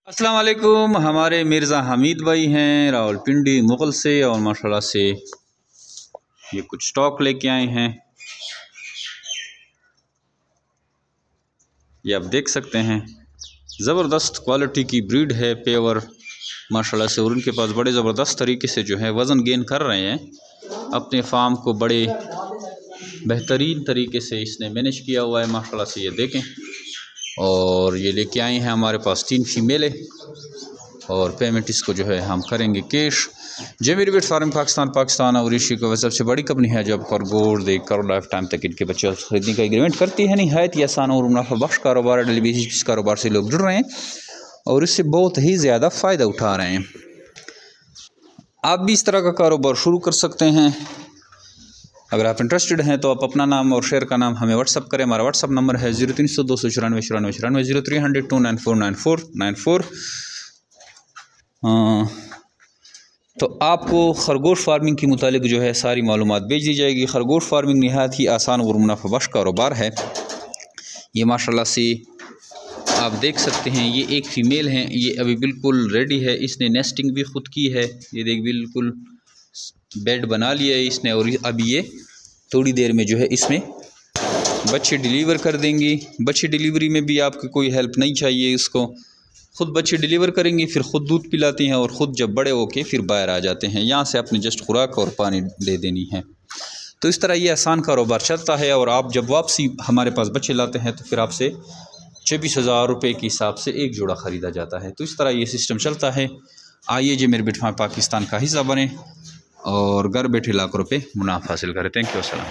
अस्सलाम वालेकुम। हमारे मिर्ज़ा हमीद भाई हैं रावलपिंडी मुग़ल से, और माशाल्लाह से ये कुछ स्टॉक लेके आए हैं। ये आप देख सकते हैं, ज़बरदस्त क्वालिटी की ब्रीड है पेवर माशाल्लाह से, और उनके पास बड़े ज़बरदस्त तरीके से जो है वज़न गेन कर रहे हैं। अपने फार्म को बड़े बेहतरीन तरीके से इसने मैनेज किया हुआ है माशाल्लाह से। ये देखें, और ये लेके आए हैं हमारे पास 3 फीमेल है, और पेमेंट इसको जो है हम करेंगे कैश। जेमिर बिट फार्म पाकिस्तान और ऋषि को सबसे बड़ी कंपनी है जो खरगोश देख कर लाइफ टाइम तक इनके बच्चे खरीदने का एग्रीमेंट करती है। नहायत ही आसान और मुनाफा बख्श कारोबार है। डेली बेसिस इस कारोबार से लोग जुड़ रहे हैं और इससे बहुत ही ज़्यादा फ़ायदा उठा रहे हैं। आप भी इस तरह का कारोबार शुरू कर सकते हैं। अगर आप इंटरेस्टेड हैं तो आप अपना नाम और शेयर का नाम हमें व्हाट्सअप करें। हमारा व्हाट्सअप नंबर है 0300 294 94 0300 294 94। तो आपको खरगोश फार्मिंग के मुतालिक जो है सारी मालूमात भेज दी जाएगी। खरगोश फार्मिंग नहायत ही आसान और मुनाफा बख्श कारोबार है। ये माशाल्लाह से आप देख सकते हैं, ये एक फ़ीमेल है, ये अभी बिल्कुल रेडी है। इसने नेस्टिंग भी ख़ुद की है। ये देख बिल्कुल बेड बना लिया है इसने, और अभी ये थोड़ी देर में जो है इसमें बच्चे डिलीवर कर देंगी। बच्चे डिलीवरी में भी आपको कोई हेल्प नहीं चाहिए, इसको ख़ुद बच्चे डिलीवर करेंगी, फिर ख़ुद दूध पिलाती हैं, और ख़ुद जब बड़े होके फिर बाहर आ जाते हैं। यहाँ से अपने जस्ट खुराक और पानी दे देनी है। तो इस तरह ये आसान कारोबार चलता है। और आप जब वापसी हमारे पास बच्चे लाते हैं तो फिर आपसे 24,000 रुपये के हिसाब से एक जोड़ा ख़रीदा जाता है। तो इस तरह ये सिस्टम चलता है। आइए जी मेरे बिटफार्म पाकिस्तान का हिस्सा बने और घर बैठे लाखों रुपये मुनाफा हासिल करें। Thank you. अस्सलाम।